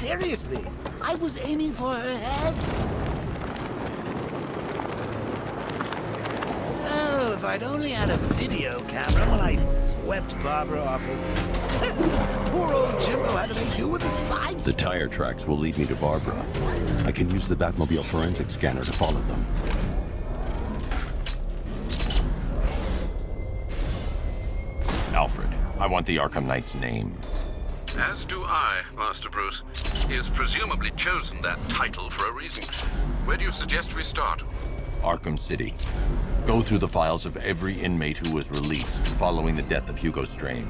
Seriously, I was aiming for her head. Oh, if I'd only had a video camera when I swept Barbara off her. Poor old Jimbo had to make do with his life. The tire tracks will lead me to Barbara. I can use the Batmobile forensic scanner to follow them. Alfred, I want the Arkham Knight's name. As do I, Master Bruce. He has presumably chosen that title for a reason. Where do you suggest we start? Arkham City. Go through the files of every inmate who was released following the death of Hugo Strange.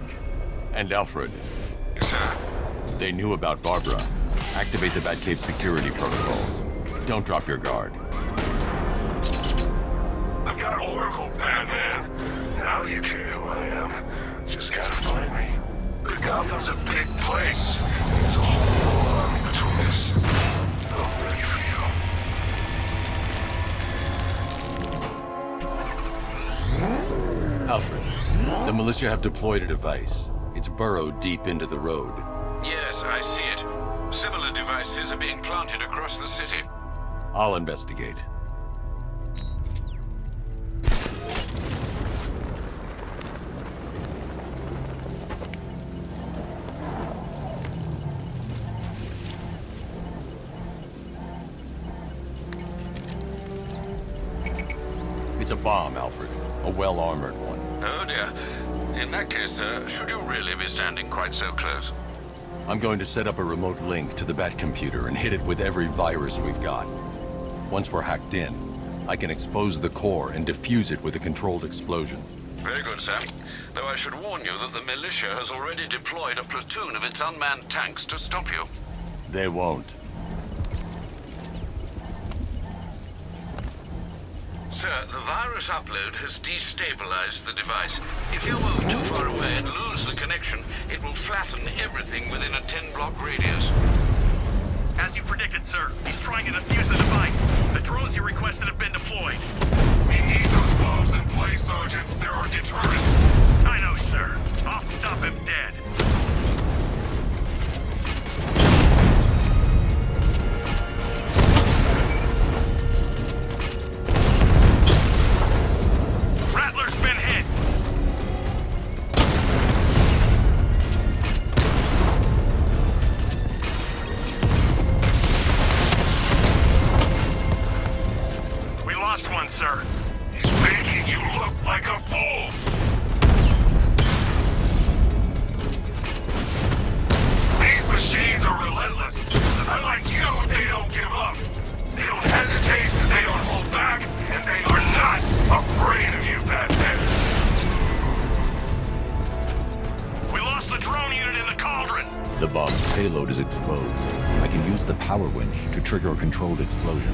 And Alfred. Sir. They knew about Barbara. Activate the Batcave security protocols. Don't drop your guard. I've got Oracle, Batman. Now you care who I am. Just gotta find me. But Gotham's a big place. There's a whole army between us. I'm ready for you. Alfred, the militia have deployed a device. It's burrowed deep into the road. Yes, I see it. Similar devices are being planted across the city. I'll investigate. It's a bomb, Alfred. A well-armored one. Oh dear. In that case, should you really be standing quite so close? I'm going to set up a remote link to the Batcomputer and hit it with every virus we've got. Once we're hacked in, I can expose the core and defuse it with a controlled explosion. Very good, Sam. Though I should warn you that the militia has already deployed a platoon of its unmanned tanks to stop you. They won't. Sir, the virus upload has destabilized the device. If you move too far away and lose the connection, it will flatten everything within a 10-block radius. As you predicted, sir, he's trying to defuse the device. The drones you requested have been deployed. We need those bombs in place, Sergeant. They're our deterrent. I know, sir. I'll stop him dead. Rattler's been hit. We lost one, sir. He's making you look like a fool. These machines are relentless. Unlike you, they don't give up. They don't hesitate, they don't hold back, and they are not afraid of you, Batman. We lost the drone unit in the cauldron. The bomb's payload is exposed. I can use the power winch to trigger a controlled explosion.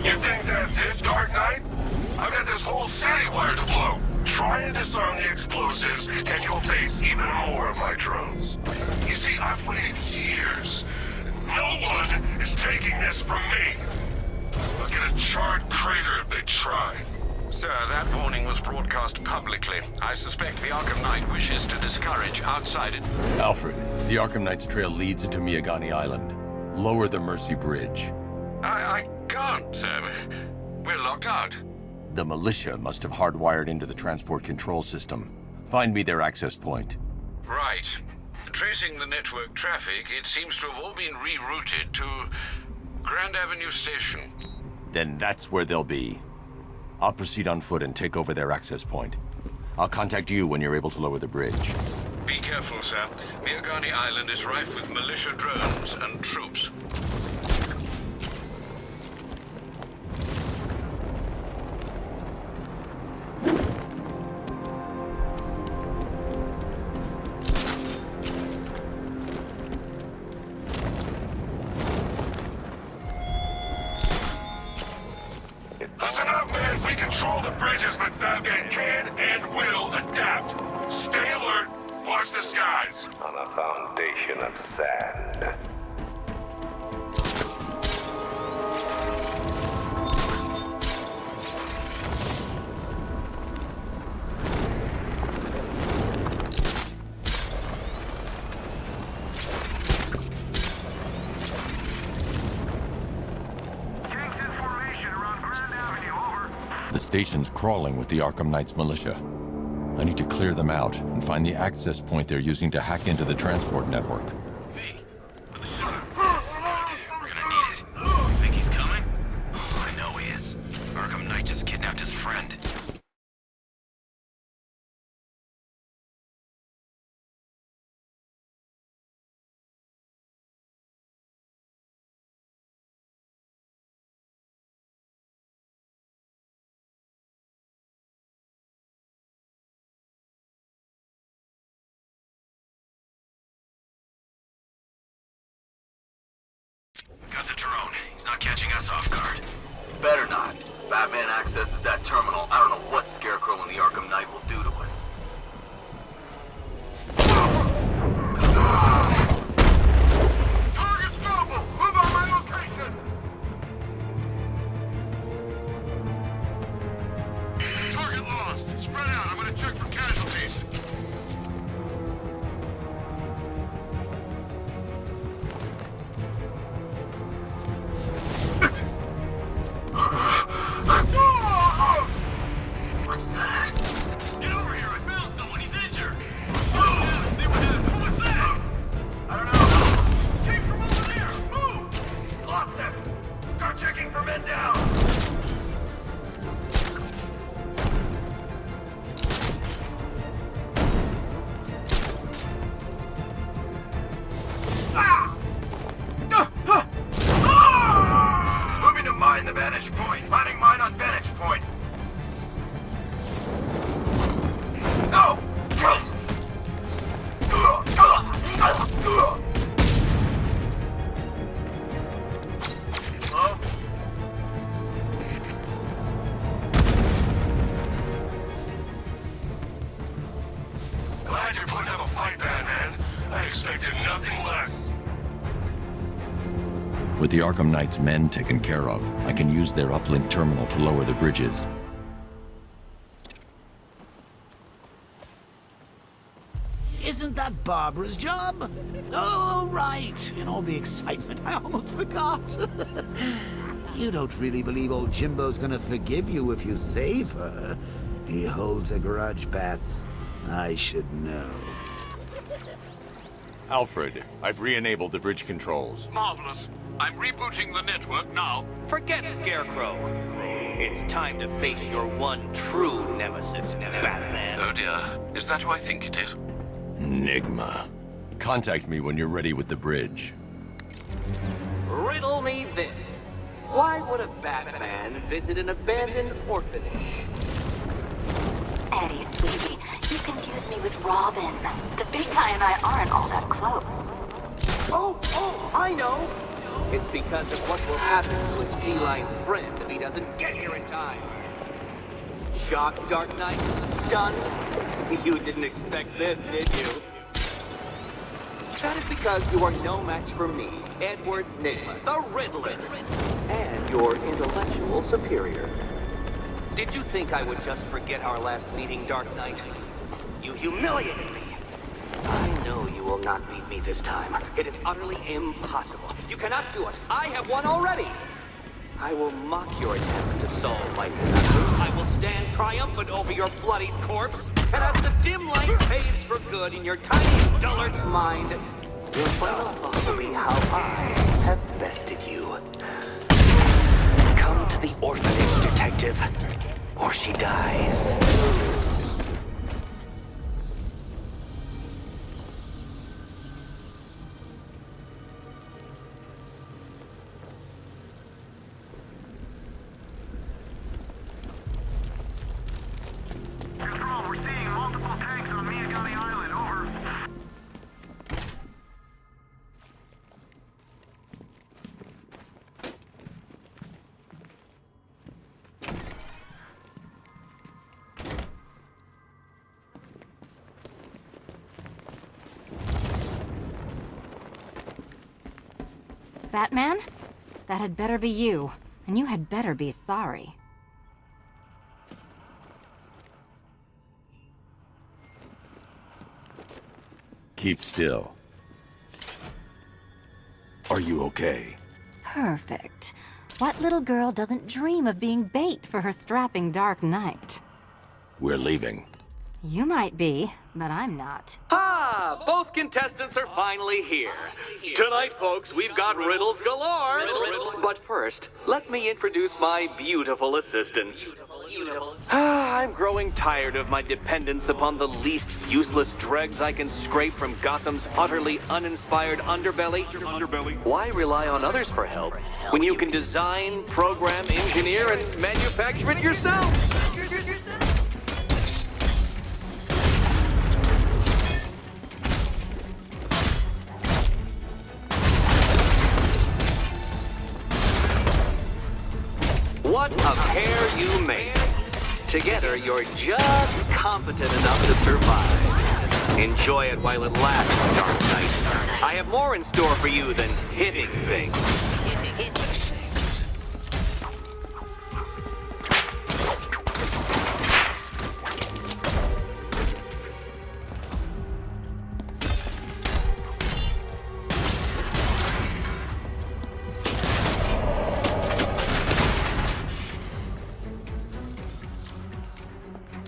You think that's it, Dark Knight? I've got this whole city wired to blow. Try and disarm the explosives, and you'll face even more of my drones. You see, I've waited years. No one is taking this from me. Look at a charred crater if they try. Sir, that warning was broadcast publicly. I suspect the Arkham Knight wishes to discourage outside it. Alfred, the Arkham Knight's trail leads into Miagani Island. Lower the Mercy Bridge. I can't, sir. We're locked out. The militia must have hardwired into the transport control system. Find me their access point. Right. Tracing the network traffic, it seems to have all been rerouted to Grand Avenue Station. Then that's where they'll be. I'll proceed on foot and take over their access point. I'll contact you when you're able to lower the bridge. Be careful, sir. Miagani Island is rife with militia drones and troops. Listen up, man. We control the bridges, but Batman can and will adapt. Stay alert. Watch the skies. On a foundation of sand. The station's crawling with the Arkham Knight's militia. I need to clear them out and find the access point they're using to hack into the transport network. Me. With the shot. We're gonna need it. You think he's coming? Oh, I know he is. Arkham Knight just kidnapped his friend. Got the drone. He's not catching us off guard. Better not. Batman accesses that terminal. I don't know what Scarecrow and the Arkham Knight will do to us. Target's mobile! Move on my location! Target lost. Spread out. I'm gonna check for casualties. Get over here! I found someone! He's injured! I don't know. Came from over there. Move! Lost him. Start checking for men down. Moving to mine the vantage point. Mining mine on vantage point. No! Hello? Glad you're putting up a fight, Batman. I expected nothing less. With the Arkham Knight's men taken care of, I can use their uplink terminal to lower the bridges. Isn't that Barbara's job? Oh, right. In all the excitement, I almost forgot. You don't really believe old Jimbo's gonna forgive you if you save her. He holds a grudge, Bats. I should know. Alfred, I've re-enabled the bridge controls. Marvelous. I'm rebooting the network now. Forget Scarecrow. It's time to face your one true nemesis, Batman. Oh dear. Is that who I think it is? Enigma. Contact me when you're ready with the bridge. Riddle me this. Why would a Batman visit an abandoned orphanage? Eddie, sweetie, you confuse me with Robin. The big guy and I aren't all that close. Oh, I know. It's because of what will happen to his feline friend if he doesn't get here in time. Shocked, Dark Knight? Stunned? You didn't expect this, did you? That is because you are no match for me, Edward Nygma, the Riddler, and your intellectual superior. Did you think I would just forget our last meeting, Dark Knight? You humiliated me. I know you will not beat me this time. It is utterly impossible. You cannot do it. I have won already. I will mock your attempts to solve my conundrum. I will stand triumphant over your bloodied corpse. And as the dim light fades for good in your tiny dullard's mind, your final thought will be how I have bested you. Come to the orphanage, detective, or she dies. Control, we're seeing multiple tanks on Miagani Island. Over. Batman? That had better be you. And you had better be sorry. Keep still. Are you okay? Perfect. What little girl doesn't dream of being bait for her strapping Dark Knight? We're leaving. You might be, but I'm not. Ah, both contestants are finally here. Tonight, folks, we've got riddles galore. But first, let me introduce my beautiful assistants. I'm growing tired of my dependence upon the least useless dregs I can scrape from Gotham's utterly uninspired underbelly. Why rely on others for help when you can design, program, engineer, and manufacture it yourself? What a pair you make. Together, you're just competent enough to survive. Enjoy it while it lasts, Dark Knight. I have more in store for you than hitting things.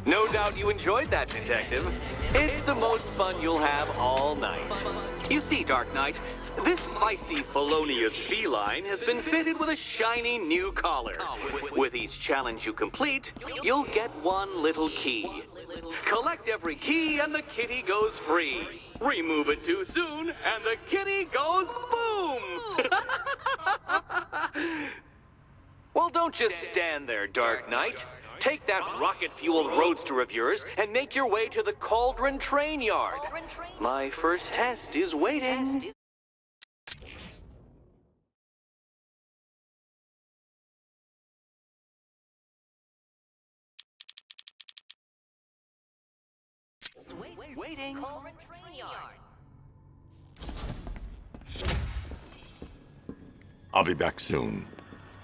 No doubt you enjoyed that, Detective. It's the most fun you'll have all night. You see, Dark Knight, this feisty, felonious feline has been fitted with a shiny new collar. With each challenge you complete, you'll get one little key. Collect every key and the kitty goes free. Remove it too soon and the kitty goes boom! Well, don't just stand there, Dark Knight. Take that rocket-fueled roadster of yours and make your way to the Cauldron Train Yard. My first test is waiting. Waiting. Cauldron Train Yard. I'll be back soon.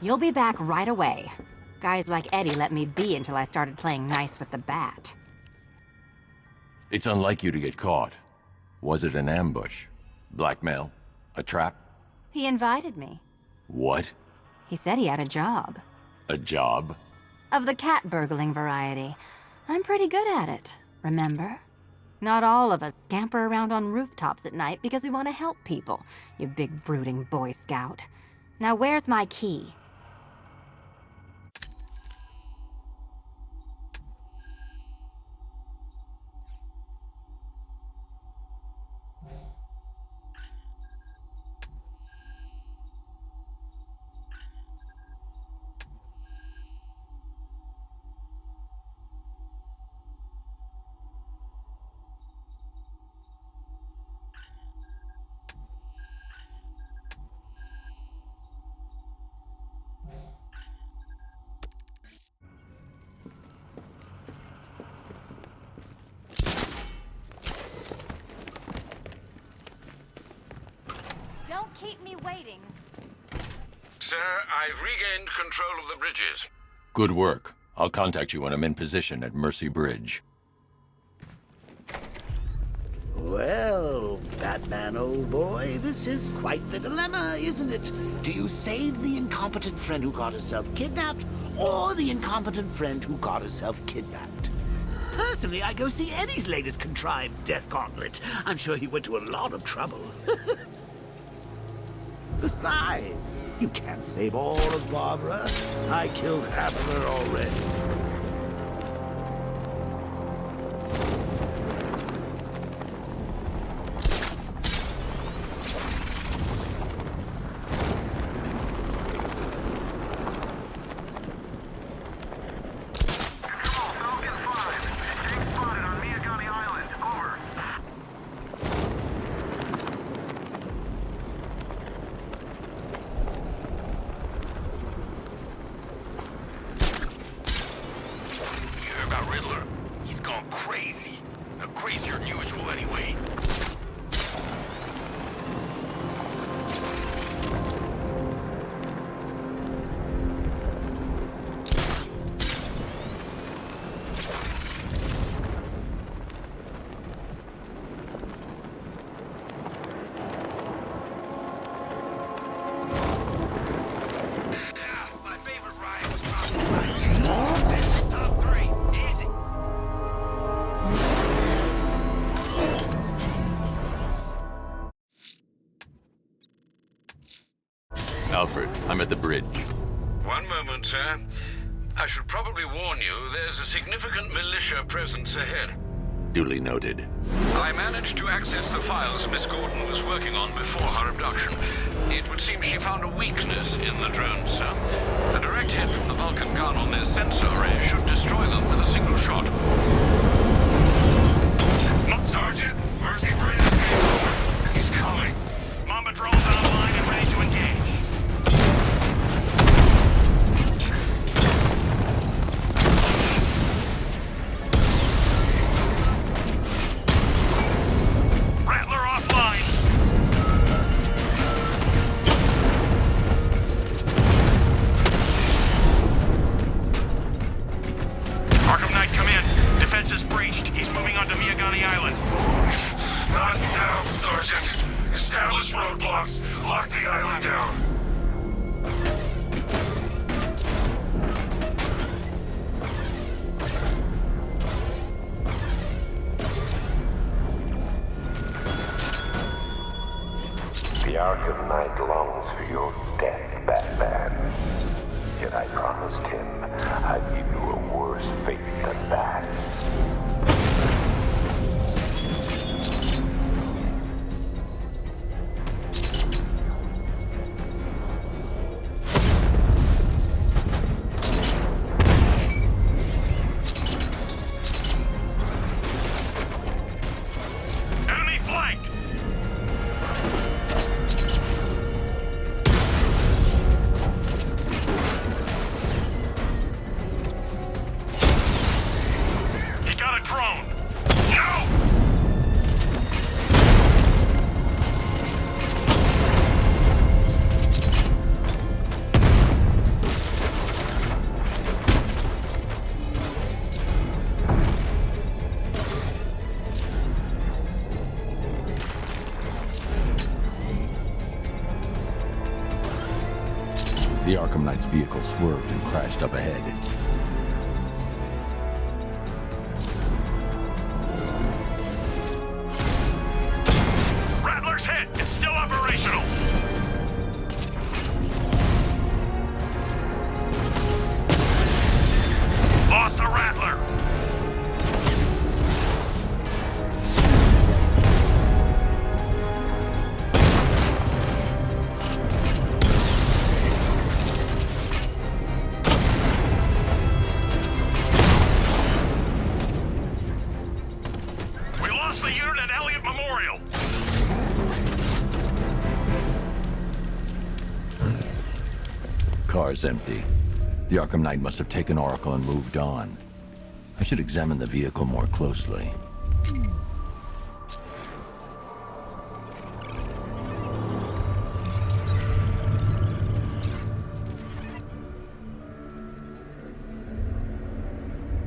You'll be back right away. Guys like Eddie let me be until I started playing nice with the bat. It's unlike you to get caught. Was it an ambush? Blackmail? A trap? He invited me. What? He said he had a job. A job? Of the cat burgling variety. I'm pretty good at it, remember? Not all of us scamper around on rooftops at night because we want to help people, you big brooding Boy Scout. Now where's my key? Don't keep me waiting. Sir, I've regained control of the bridges. Good work. I'll contact you when I'm in position at Mercy Bridge. Well, Batman, old boy, this is quite the dilemma, isn't it? Do you save the incompetent friend who got herself kidnapped, or the incompetent friend who got herself kidnapped? Personally, I go see Eddie's latest contrived death gauntlet. I'm sure he went to a lot of trouble. Besides, you can't save all of Barbara. I killed half of her already. Alfred, I'm at the bridge. One moment, sir. I should probably warn you, there's a significant militia presence ahead. Duly noted. I managed to access the files Miss Gordon was working on before her abduction. It would seem she found a weakness in the drones, sir. A direct hit from the Vulcan gun on their sensor array should destroy them with a single shot. Sergeant, Mercy Bridge is being lowered. He's coming. Mamba drones online and ready to engage. Rattler offline. Arkham Knight, come in. Defense is breached. He's moving onto Miyagani Island. Not now, Sergeant. Establish roadblocks. Lock the island down. The Arkham Knight longs for your death, Batman. Yet I promised him I'd give you a worse fate than that. Enemy flanked. He got a drone. No! The Arkham Knight's vehicle swerved and crashed up ahead. Rattler's hit. It's still operational. Lost the Rattler. We lost the unit at Elliott Memorial. Car's empty. The Arkham Knight must have taken Oracle and moved on. I should examine the vehicle more closely.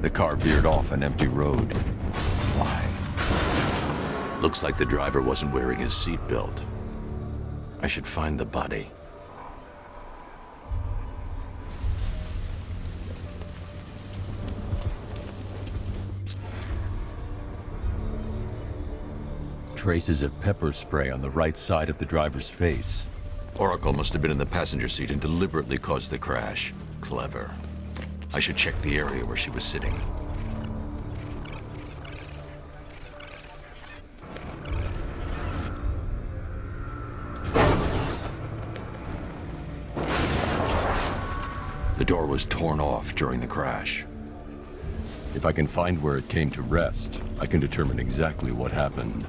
The car veered off an empty road. Why? Looks like the driver wasn't wearing his seatbelt. I should find the body. Traces of pepper spray on the right side of the driver's face. Oracle must have been in the passenger seat and deliberately caused the crash. Clever. I should check the area where she was sitting. The door was torn off during the crash. If I can find where it came to rest, I can determine exactly what happened.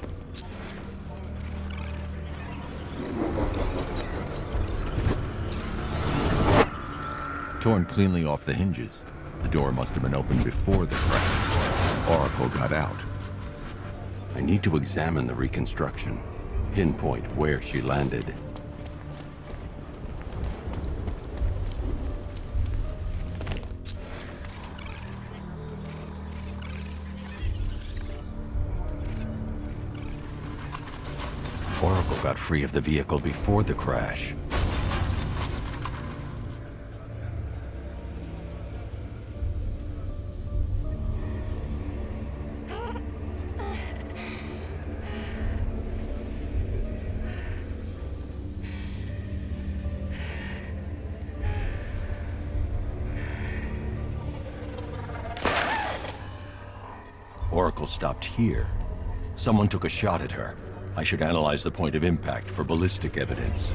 Torn cleanly off the hinges. The door must have been opened before the crash. Oracle got out. I need to examine the reconstruction, pinpoint where she landed. Oracle got free of the vehicle before the crash. Oracle stopped here. Someone took a shot at her. I should analyze the point of impact for ballistic evidence.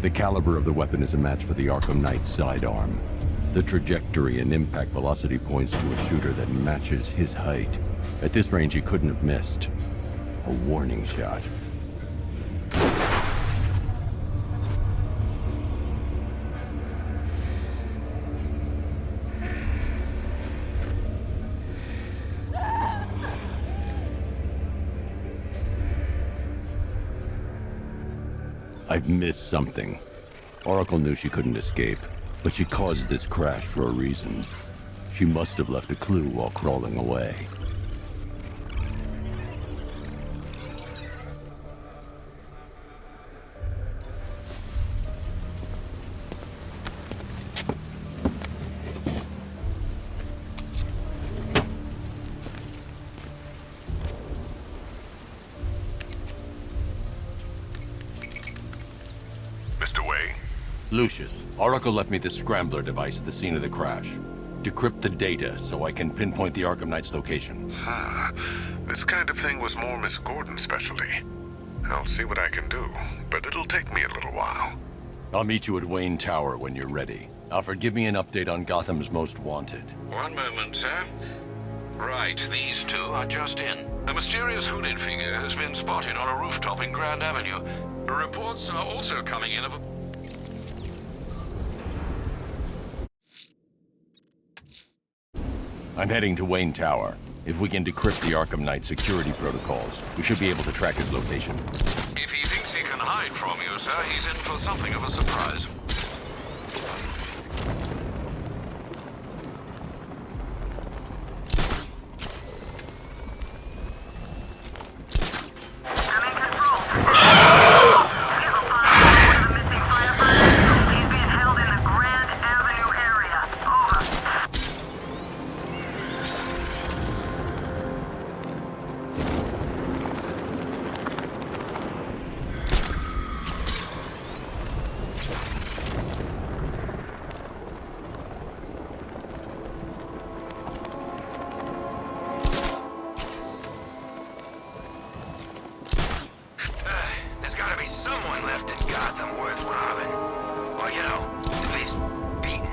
The caliber of the weapon is a match for the Arkham Knight's sidearm. The trajectory and impact velocity points to a shooter that matches his height. At this range, he couldn't have missed. A warning shot. I've missed something. Oracle knew she couldn't escape, but she caused this crash for a reason. She must have left a clue while crawling away. Mr. Wayne? Lucius, Oracle left me the scrambler device at the scene of the crash. Decrypt the data so I can pinpoint the Arkham Knight's location. This kind of thing was more Miss Gordon's specialty. I'll see what I can do, but it'll take me a little while. I'll meet you at Wayne Tower when you're ready. Alfred, give me an update on Gotham's Most Wanted. One moment, sir. Right, these two are just in. A mysterious hooded figure has been spotted on a rooftop in Grand Avenue. Reports are also coming in of a... I'm heading to Wayne Tower. If we can decrypt the Arkham Knight security protocols, we should be able to track his location. If he thinks he can hide from you, sir, he's in for something of a surprise. There's gotta be someone left in Gotham worth robbing. Or, you know, at least beating.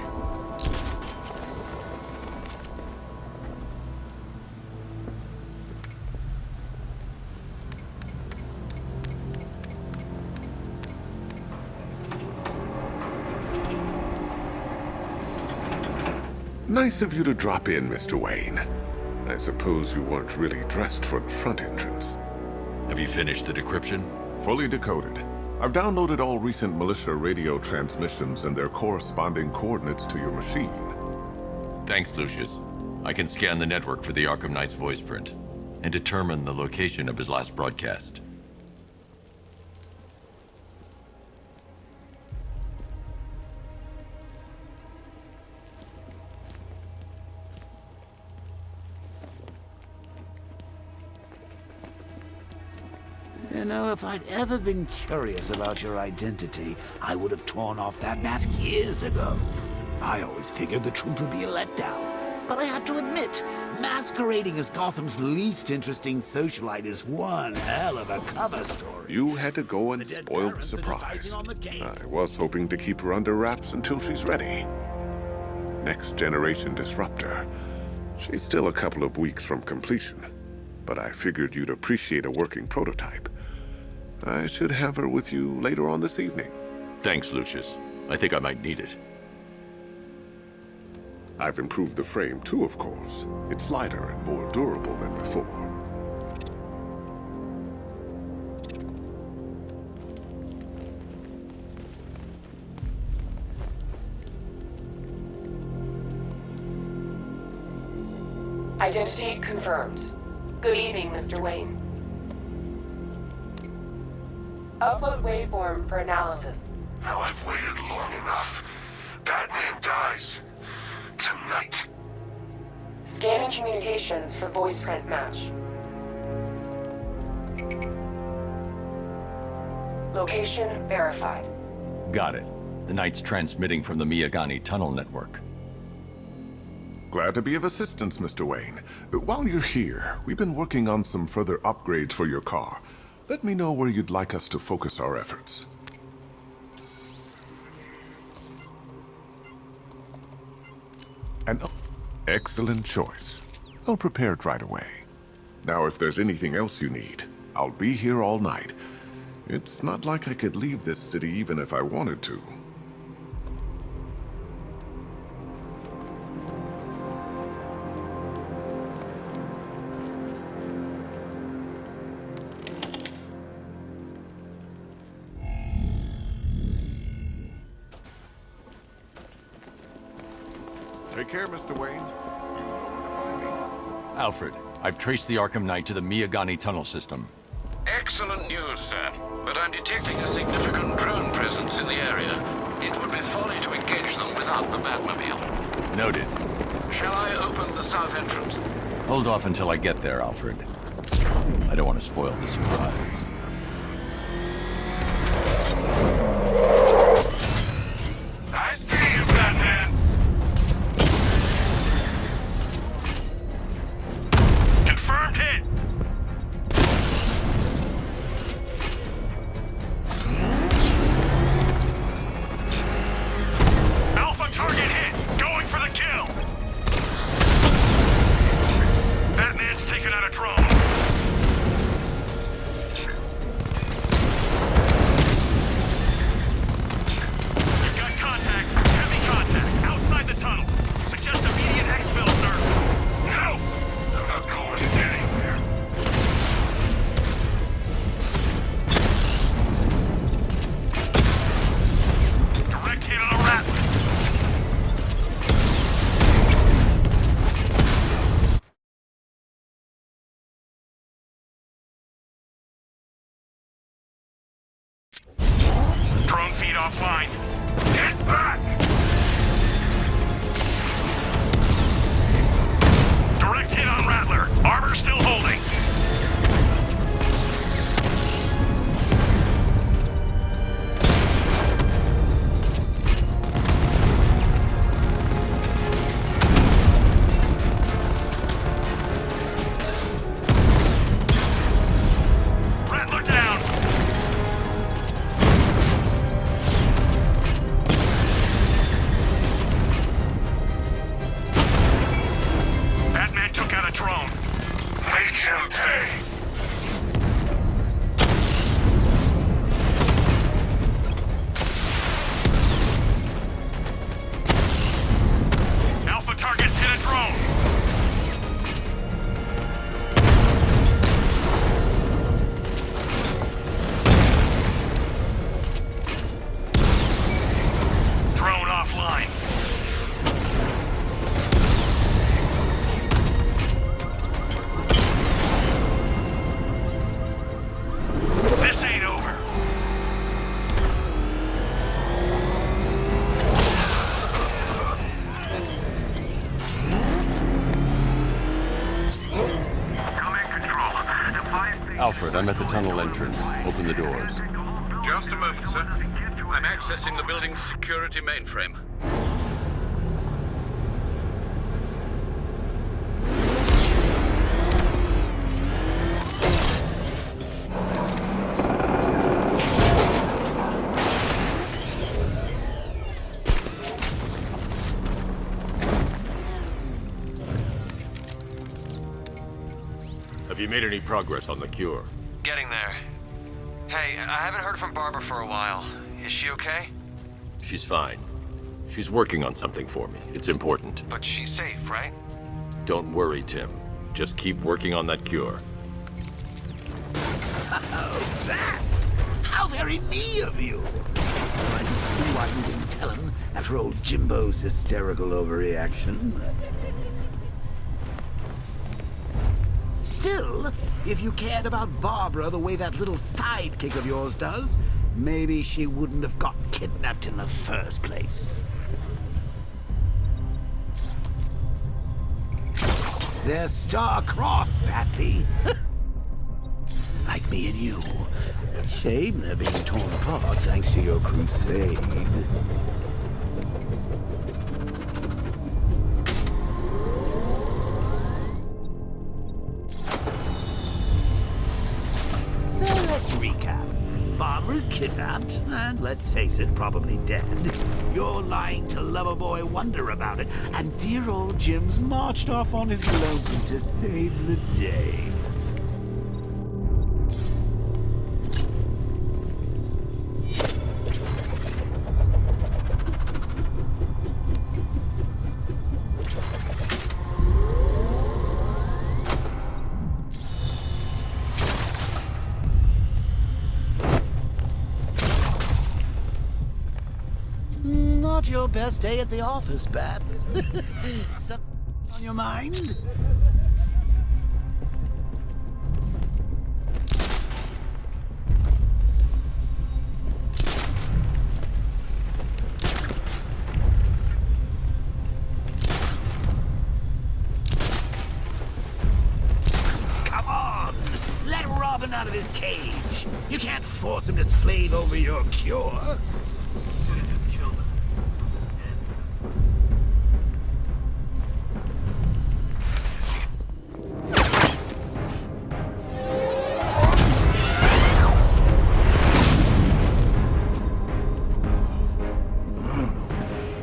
Nice of you to drop in, Mr. Wayne. I suppose you weren't really dressed for the front entrance. Have you finished the decryption? Fully decoded. I've downloaded all recent militia radio transmissions and their corresponding coordinates to your machine. Thanks, Lucius. I can scan the network for the Arkham Knight's voice print and determine the location of his last broadcast. You know, if I'd ever been curious about your identity, I would have torn off that mask years ago. I always figured the truth would be a letdown. But I have to admit, masquerading as Gotham's least interesting socialite is one hell of a cover story. You had to go and spoil the surprise. I was hoping to keep her under wraps until she's ready. Next generation disruptor. She's still a couple of weeks from completion, but I figured you'd appreciate a working prototype. I should have her with you later on this evening. Thanks, Lucius. I think I might need it. I've improved the frame too, of course. It's lighter and more durable than before. Identity confirmed. Good evening, Mr. Wayne. Upload waveform for analysis. Now I've waited long enough. Batman dies. Tonight. Scanning communications for voice print match. Location verified. Got it. The Knight's transmitting from the Miyagani tunnel network. Glad to be of assistance, Mr. Wayne. While you're here, we've been working on some further upgrades for your car. Let me know where you'd like us to focus our efforts. Excellent choice. I'll prepare it right away. Now, if there's anything else you need, I'll be here all night. It's not like I could leave this city even if I wanted to. Take care, Mr. Wayne. You know where to find me. Alfred, I've traced the Arkham Knight to the Miyagani tunnel system. Excellent news, sir. But I'm detecting a significant drone presence in the area. It would be folly to engage them without the Batmobile. Noted. Shall I open the south entrance? Hold off until I get there, Alfred. I don't want to spoil the surprise. I see you, Batman! Confirmed hit! Alpha target hit! Going for the kill! Batman's taken out a drone. You've got contact. Heavy contact. Outside the tunnel. Suggest immediate exfil, sir. No! I'm not going anywhere. Direct hit on a Rattler. Drone feed offline. Get back! Direct hit on Rattler. Armor still holding. Rattler down. Batman took out a drone. Make him pay. Alpha targets hit a drone. Drone offline. This ain't over. Alfred, I'm at the tunnel entrance. Open the doors. Just a moment, sir. I'm accessing the building's security mainframe. Have you made any progress on the cure? Getting there. Hey, I haven't heard from Barbara for a while. Is she okay? She's fine. She's working on something for me. It's important. But she's safe, right? Don't worry, Tim. Just keep working on that cure. Oh, that's how very me of you. I can see why you didn't tell him after old Jimbo's hysterical overreaction. Still, if you cared about Barbara the way that little sidekick of yours does, maybe she wouldn't have got kidnapped in the first place. They're star-crossed, Patsy. I like me and you. Shame they're being torn apart thanks to your crusade. So let's recap. Barbara's kidnapped, and let's face it, probably dead. You're lying to Loverboy Wonder about it, and dear old Jim's marched off on his lonesome to save the day. Not your best day at the office, Bats. Something on your mind? Come on! Let Robin out of his cage! You can't force him to slave over your cure!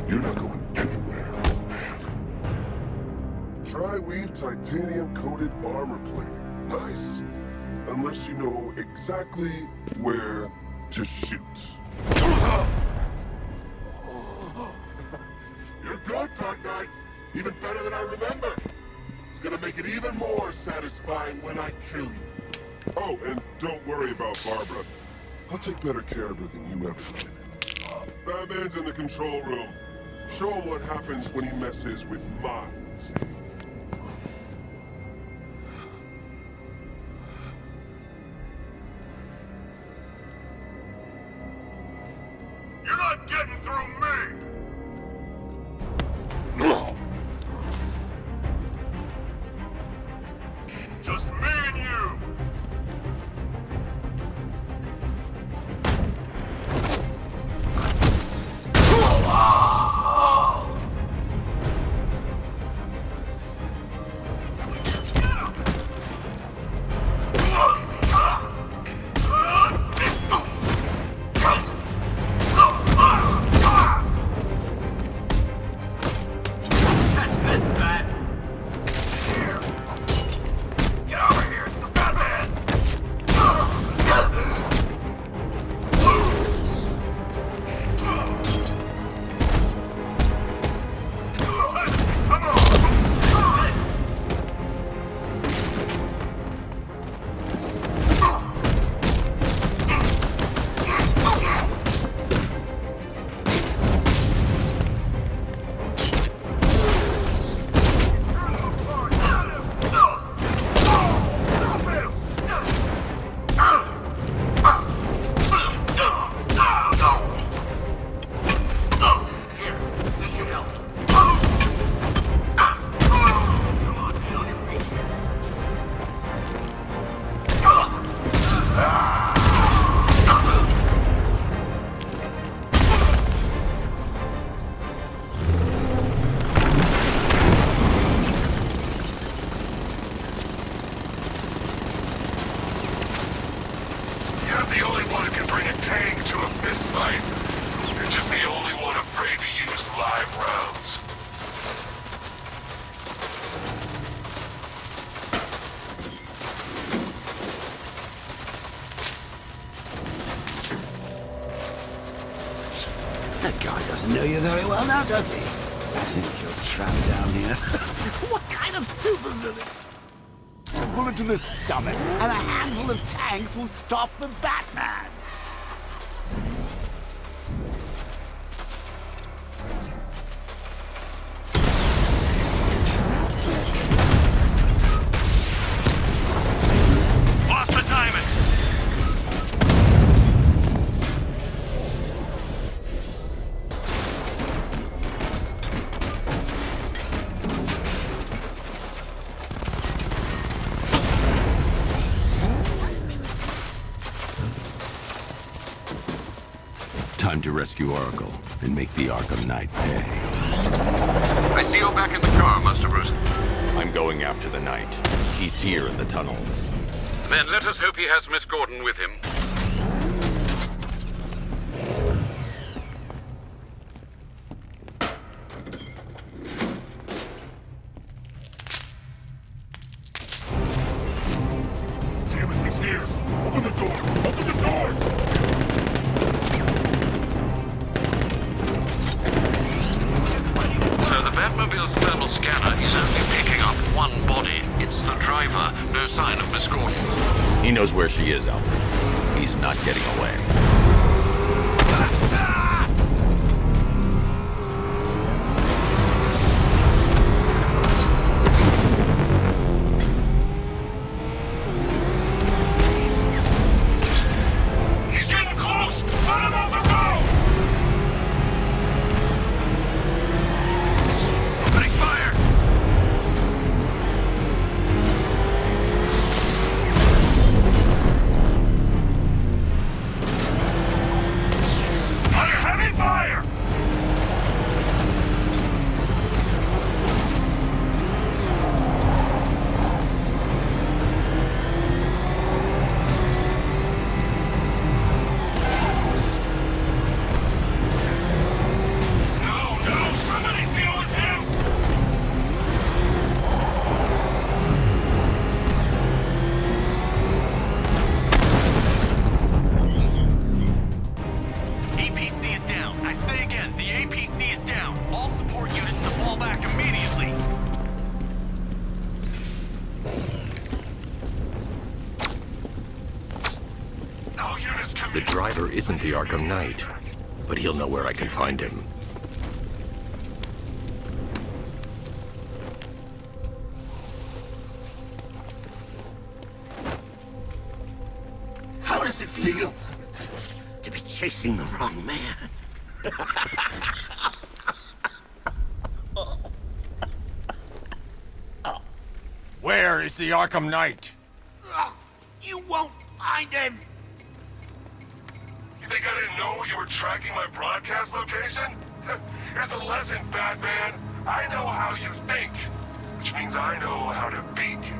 You're not going anywhere, old man. Tri-weave titanium-coated armor plating. Nice. Unless you know exactly where to shoot. You're good, Dark Knight. Even better than I remember. It's gonna make it even more satisfying when I kill you. Oh, and don't worry about Barbara. I'll take better care of her than you ever did. Batman's in the control room. Show him what happens when he messes with minds. You're not getting through me! Just me and you! That guy doesn't know you very well now, does he? I think you're trapped down here. What kind of supervillain? A bullet to the stomach and a handful of tanks will stop the Batman. Lost the diamond! Time to rescue Oracle and make the Arkham Knight pay. I see you're back in the car, Master Bruce. I'm going after the Knight. He's here in the tunnel. Then let us hope he has Miss Gordon with him. Damn it, he's here! Open the door! Open the doors! So the Batmobile's thermal scanner is only picking up one body. It's the driver. No sign of Miss Gordon. He knows where she is, Alfred. He's not getting away. He's getting close! Let him off the road! Opening fire! Under heavy fire! No, somebody deal with him! APC is down. I say again, the APC is down. All support units to fall back immediately. All units come The driver isn't the Arkham Knight, but he'll know where I can find him. How does it feel to be chasing the wrong man? Where is the Arkham Knight? You won't find him! You think I didn't know you were tracking my broadcast location? Here's a lesson, Batman. I know how you think, which means I know how to beat you.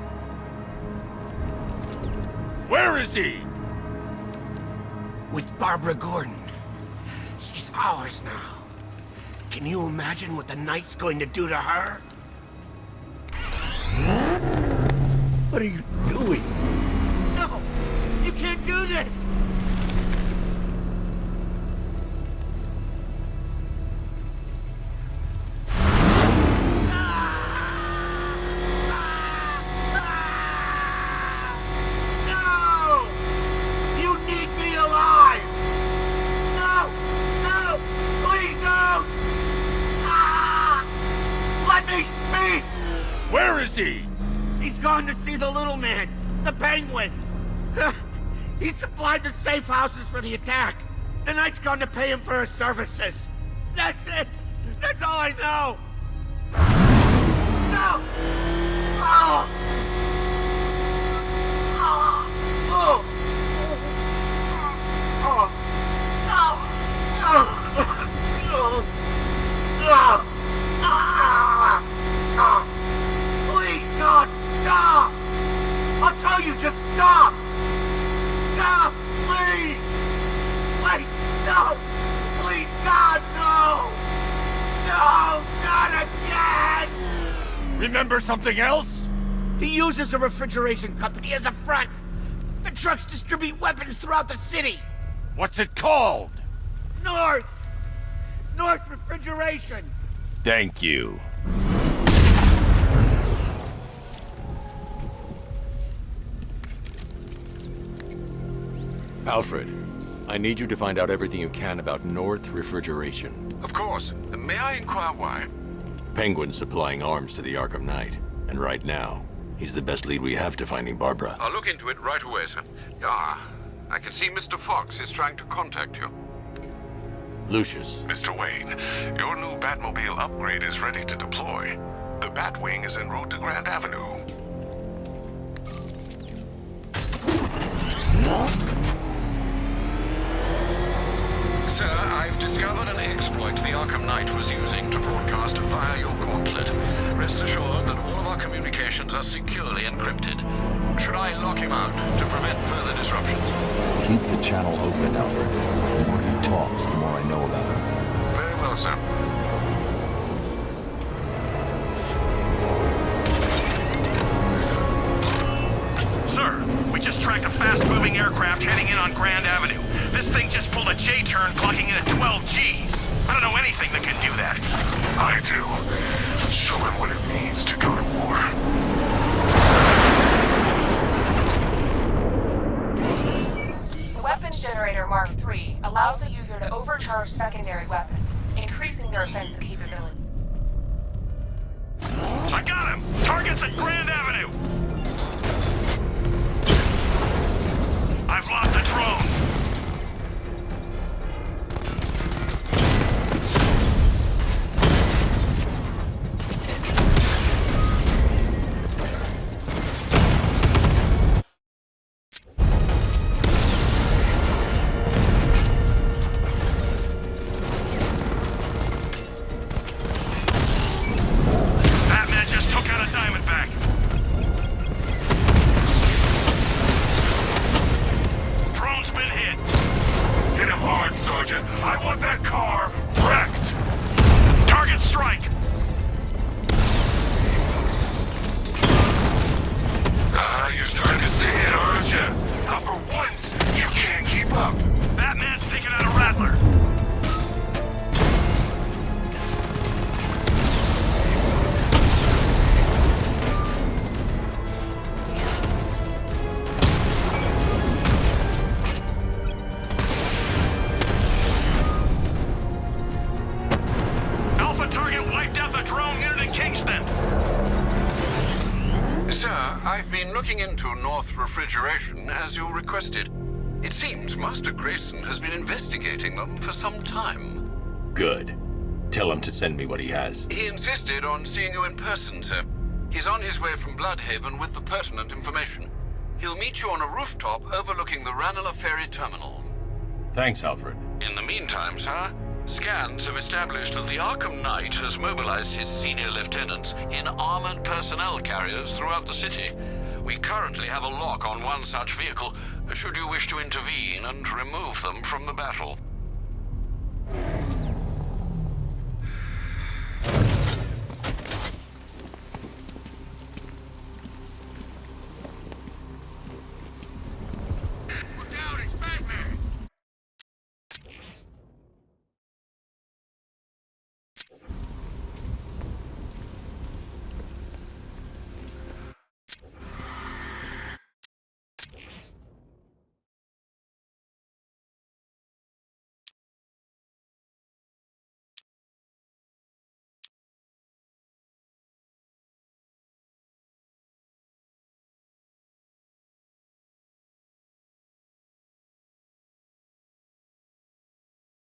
Where is he? With Barbara Gordon. She's ours now. Can you imagine what the Knight's going to do to her? What are you doing? No! You can't do this! No! You need me alive! No! No! Please don't! Let me speak! Where is he? He's gone to see the little man, the Penguin. He supplied the safe houses for the attack. The Knight's gone to pay him for his services. That's it. That's all I know. No! Oh! Oh! Oh! Oh! Please, God, stop! I'll tell you, just stop! Stop, please! Wait, no! Please, God, no! No, not again! Remember something else? He uses a refrigeration company as a front. The trucks distribute weapons throughout the city. What's it called? North Refrigeration. Thank you. Alfred, I need you to find out everything you can about North Refrigeration. Of course. May I inquire why? Penguin's supplying arms to the Arkham Knight, and right now, he's the best lead we have to finding Barbara. I'll look into it right away, sir. Ah, I can see Mr. Fox is trying to contact you. Lucius. Mr. Wayne, your new Batmobile upgrade is ready to deploy. The Batwing is en route to Grand Avenue. Sir, I've discovered an exploit the Arkham Knight was using to broadcast via your gauntlet. Rest assured that all of our communications are securely encrypted. Should I lock him out to prevent further disruptions? Keep the channel open, Alfred. The more he talks, the more I know about him. Very well, sir. Sir, we just tracked a fast-moving aircraft heading in on Grand Avenue. This thing just pulled a J-turn, clocking in at 12 Gs. I don't know anything that can do that. I do. Show him what it means to go to war. The weapons generator Mark III allows the user to overcharge secondary weapons, increasing their offensive capability. I got him! Target's at Grand Avenue! I've locked the drone! Batman just took out a Diamondback! Drone's been hit! Hit him hard, Sergeant. I want that car wrecked. Target strike! You're starting to see it, aren't you? Now for once, you can't keep up. Batman's taking out a Rattler! Alpha target wiped out the drone unit in Kingston! Sir, I've been looking into North Refrigeration as you requested. It seems Master Grayson has been investigating them for some time. Good. Tell him to send me what he has. He insisted on seeing you in person, sir. He's on his way from Bloodhaven with the pertinent information. He'll meet you on a rooftop overlooking the Ranelagh Ferry Terminal. Thanks, Alfred. In the meantime, sir, scans have established that the Arkham Knight has mobilized his senior lieutenants in armored personnel carriers throughout the city. We currently have a lock on one such vehicle, should you wish to intervene and remove them from the battle.